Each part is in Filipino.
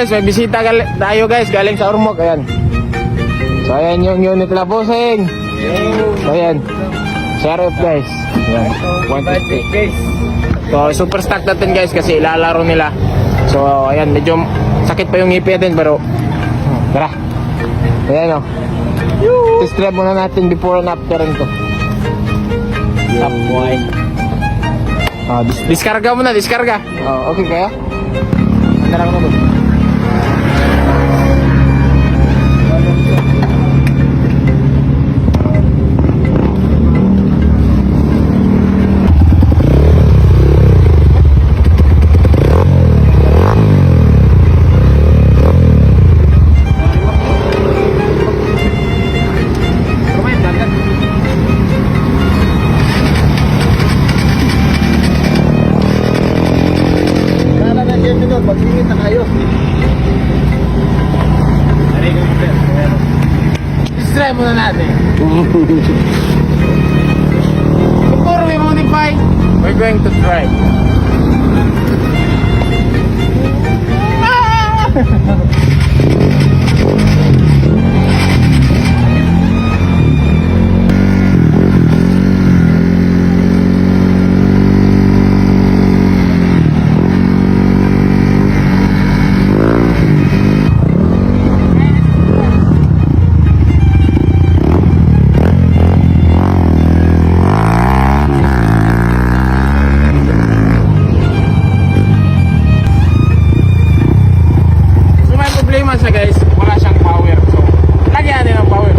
guys, may bisita tayo guys, galing sa Ormoc, ayan. So ayan yung unit na bossing. So ayan. Share up guys. Ayan. 150 guys. So super stock natin guys kasi ilalaro nila. So ayan, medyo sakit pa yung ngipin natin pero tara. Ayan o. Test drive muna natin before and after nito. Top boy. Diskarga muna, diskarga. Okay kaya? Tara ko na. Magsingit na kayo. Try muna natin. Before we modify, we're going to try. Siya guys, wala siyang power. So, lagyan natin ng power.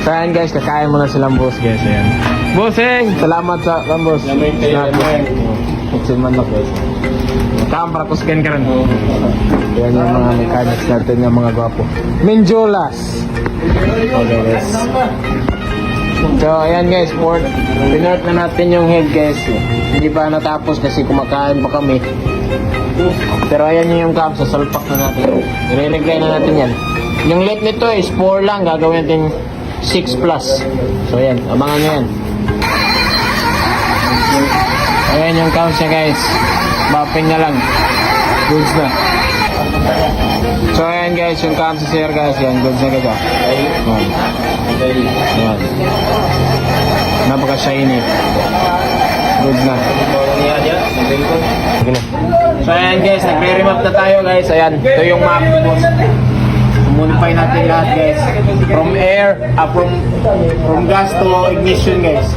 So ayan guys, kakain muna silang boss guys. Ayan. Bossing! Salamat sa boss. Kutsin man lang guys. Kamera ko scan ka rin. Yan yung mga mechanics natin, yung mga gwapo. Menjolas. Okay guys. So ayan guys, pinort na natin yung head guys. Hindi pa natapos kasi kumakain pa kami. Pero ayan yung cam, sasalpak na natin. I-reglay na natin yan. Yung left nito is 4 lang, gagawin natin 6 plus. So ayan, abangan nyo yan. Ayan yung cam siya guys. Mapping na lang. Goods na. So ayan guys, yung cam sa sir guys, yan, goods na ganda. Ayan. Napaka shiny. Goods na. Okay na. So ayan guys, nagre-remap na tayo guys. Ayan, ito yung map. Modify natin lahat guys. From air, from gas to ignition guys.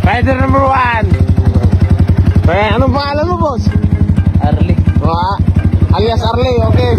Rider number 1. Anong pangalan mo, boss? Arlie. Alias Arlie, okay.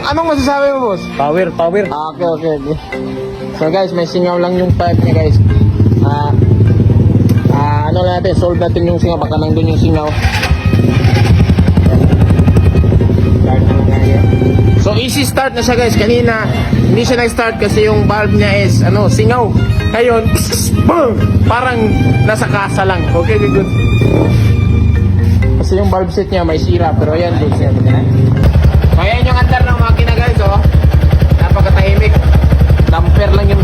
Anong masasabi mo, boss? Power. Okay. So guys, may singaw lang yung pipe niya guys. ano natin, solve natin yung singaw. Baka nandun yung singaw. So easy start na siya guys. Kanina hindi siya nag-start kasi yung valve niya is singaw. Ngayon, boom! Parang nasa kasa lang. Okay, good. Kasi yung valve set niya may sira, pero ayan, good siya. So ayan yung andar ng makina guys, oh. Napakatahimik. Damper lang yung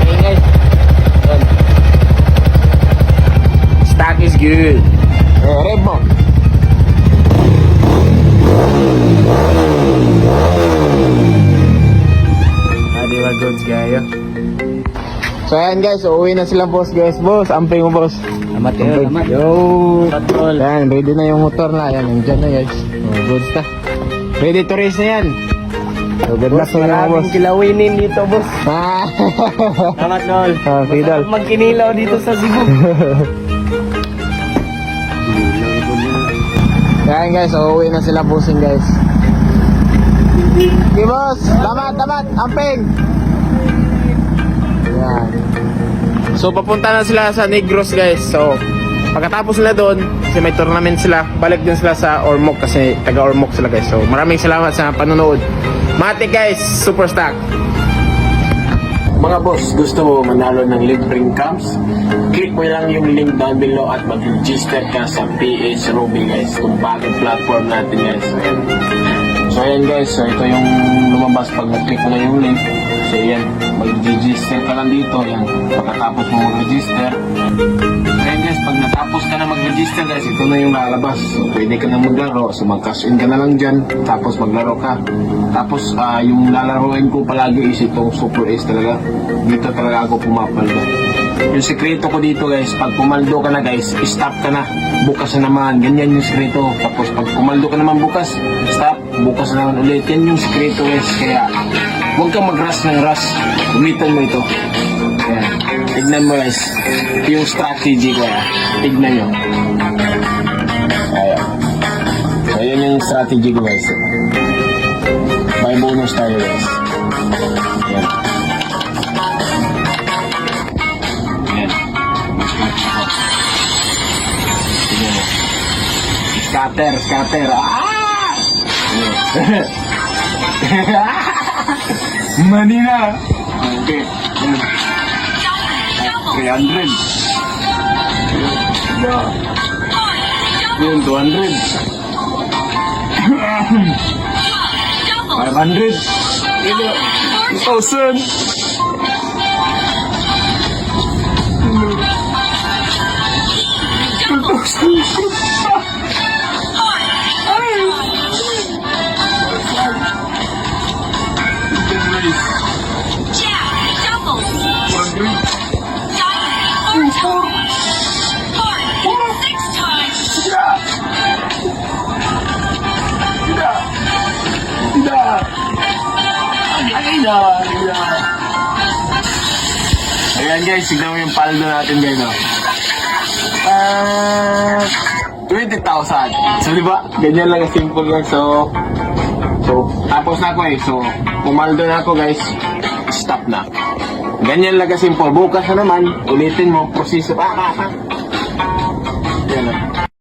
maingay. Ayan. Stock is good. Rev mo. Diba goods kayo? So ayan guys, uuwi na sila boss guys. Boss, amping mo boss. Amat kayo, amat. Yo! Patrol. Ayan, ready na yung motor na. Ayan, nandyan na guys. Goods na. Ready to race na yan. So good luck sa inyo boss. Maraming kilawinin dito, boss. Ah! Amat, Nol. Fidel. Masarap magkinilaw dito sa Cebu. Ayan guys, uuwi na sila bossing guys. Okay boss, tamat, amping. Ayan. So papunta na sila sa Negros guys. So pagkatapos nila doon, kasi may tournament sila, balik din sila sa Ormoc kasi taga Ormoc sila guys. So maraming salamat sa panonood. Mati guys, super stock. Mga boss, gusto mo manalo ng libreng camps? Click mo lang yung link down below at mag-register ka sa PH Ruby guys, itong bagong platform natin guys. So ayan guys, so ito yung lumabas pag nag-click mo na yung link. So ayan, mag-register ka lang dito. Ayan, pagkatapos mo mag-register. Ayan guys, pag natapos ka na mag-register guys, ito na yung lalabas. So pwede ka na maglaro. So mag-cash in ka na lang dyan. Tapos maglaro ka. Tapos yung lalaroin ko palagi is itong Super Ace talaga. Dito talaga ako pumapaldo. Yung sekreto ko dito guys, pag pumaldo ka na guys, stop ka na. Bukas na naman. Ganyan yung sekreto. Tapos pag pumaldo ka naman bukas, stop. Bukas na naman ulit. Yan yung sekreto guys. Kaya huwag kang mag-rush ng rush. Gamitan mo ito. Ayan. Tignan mo guys. Yung strategy ko. Tignan nyo. Ayan. So yun yung strategy ko guys. May bonus tayo guys. Ayan. Ayan. Tignan mo. Scatter. Manila. Okay. 300. Yun, 200. 500. 1,000. Ayan guys, tignan mo yung paldo natin guys. 20,000. So diba, ganyan lang simple lang. So tapos na ako So pumaldo na ako guys. Stop na. Ganyan lang simple. Bukas na naman, ulitin mo, proseso.